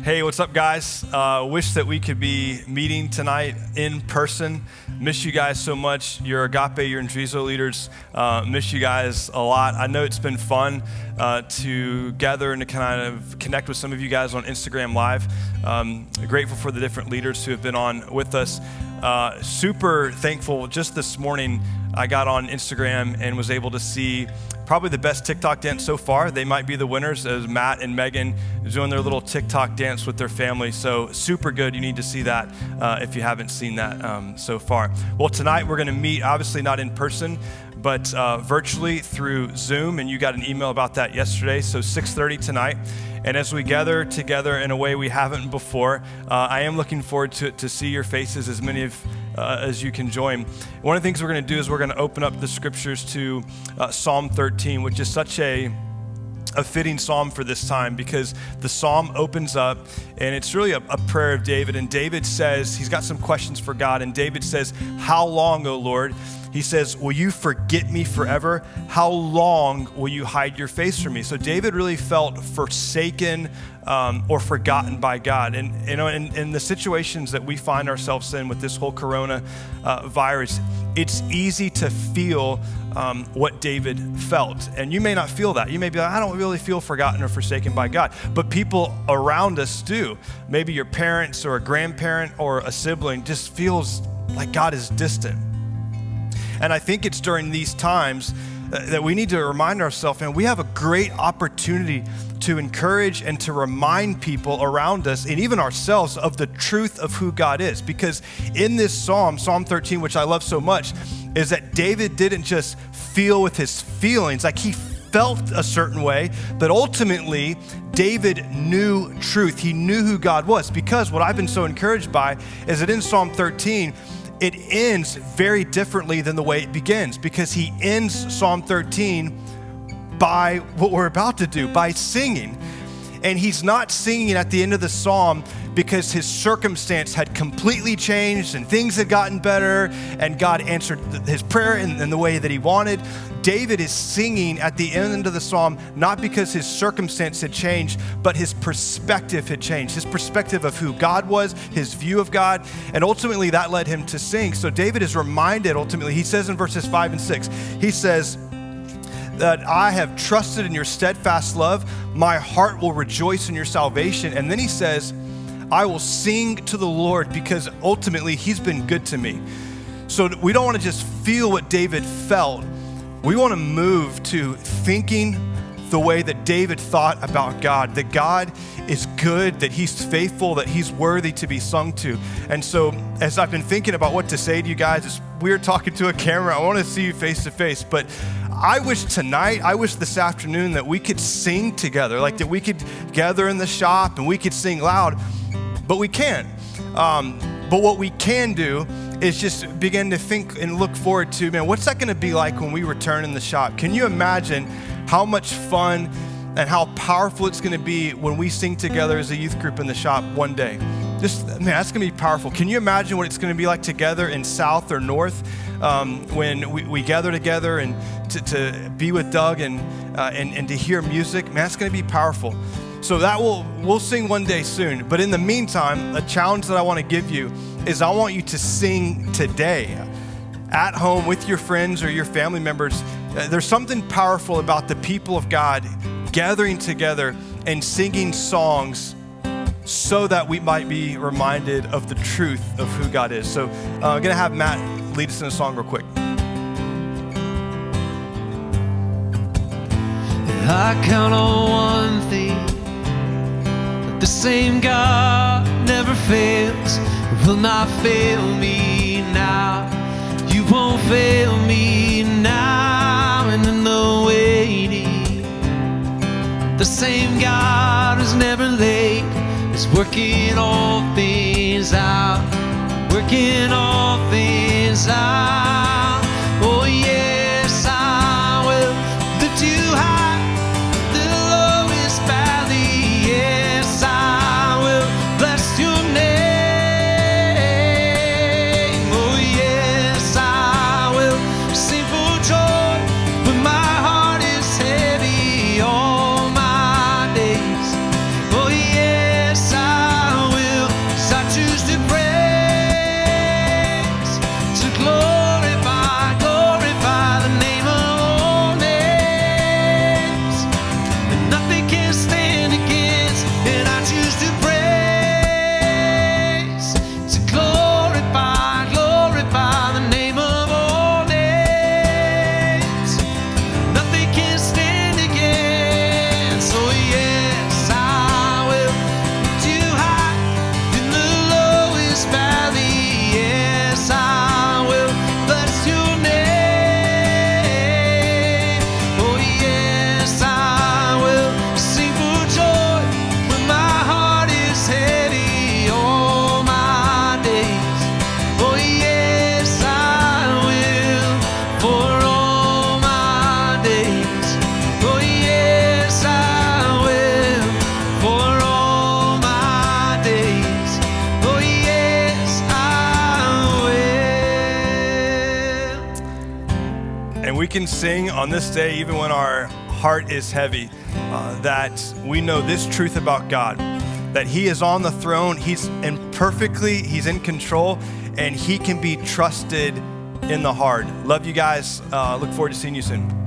Hey, what's up, guys? Wish that we could be meeting tonight in person. Miss you guys so much. Your Agape, your Andrizo leaders, miss you guys a lot. I know it's been fun to gather and to kind of connect with some of you guys on Instagram Live. Grateful for the different leaders who have been on with us. Super thankful. Just this morning, I got on Instagram and was able to see probably the best TikTok dance so far. They might be the winners, as Matt and Megan doing their little TikTok dance with their family. So super good. You need to see that if you haven't seen that so far. Well, tonight we're going to meet, obviously not in person, but virtually through Zoom. And you got an email about that yesterday. So 6:30 tonight. And as we gather together in a way we haven't before, I am looking forward to see your faces, as many of as you can join. One of the things we're going to do is we're going to open up the scriptures to Psalm 13, which is such a fitting psalm for this time, because the psalm opens up and it's really a prayer of David. And David says, he's got some questions for God. And David says, "How long, O Lord?" He says, "Will you forget me forever? How long will you hide your face from me?" So David really felt forsaken or forgotten by God. And you know, in the situations that we find ourselves in with this whole corona virus, it's easy to feel what David felt. And you may not feel that. You may be like, "I don't really feel forgotten or forsaken by God." But people around us do. Maybe your parents or a grandparent or a sibling just feels like God is distant. And I think it's during these times that we need to remind ourselves, and we have a great opportunity to encourage and to remind people around us and even ourselves of the truth of who God is. Because in this psalm, Psalm 13, which I love so much, is that David didn't just feel with his feelings, like he felt a certain way, but ultimately David knew truth. He knew who God was, because what I've been so encouraged by is that in Psalm 13, it ends very differently than the way it begins, because he ends Psalm 13 by what we're about to do, by singing. And he's not singing at the end of the psalm because his circumstance had completely changed and things had gotten better and God answered his prayer in the way that he wanted. David is singing at the end of the psalm not because his circumstance had changed, but his perspective had changed. His perspective of who God was, his view of God, and ultimately that led him to sing. So David is reminded, ultimately, he says in verses 5 and 6, he says that I have trusted in your steadfast love. My heart will rejoice in your salvation. And then he says, I will sing to the Lord because ultimately he's been good to me. So we don't want to just feel what David felt. We want to move to thinking the way that David thought about God, that God is good, that he's faithful, that he's worthy to be sung to. And so as I've been thinking about what to say to you guys, it's weird talking to a camera. I want to see you face to face, but I wish this afternoon that we could sing together, like that we could gather in the shop and we could sing loud, but we can't. But what we can do is just begin to think and look forward to, man, what's that gonna be like when we return in the shop? Can you imagine how much fun and how powerful it's gonna be when we sing together as a youth group in the shop one day? Just, man, that's gonna be powerful. Can you imagine what it's gonna be like together in South or North when we gather together and to be with Doug and to hear music? Man, that's gonna be powerful. So we'll sing one day soon. But in the meantime, a challenge that I wanna give you is I want you to sing today at home with your friends or your family members. There's something powerful about the people of God gathering together and singing songs so that we might be reminded of the truth of who God is. So I'm gonna have Matt lead us in a song real quick. I count on one thing, that the same God never fails, will not fail me now. You won't fail me now, and in the waiting, the same God who's never late is working all things out, working all things out. Oh yes, I will lift you high, the lowest valley. Yes, I will bless your name. Oh yes, I will sing for joy when my heart is heavy all my days. Oh yes, I And we can sing on this day, even when our heart is heavy, that we know this truth about God, that he is on the throne, he's in control, and he can be trusted in the hard. Love you guys. Look forward to seeing you soon.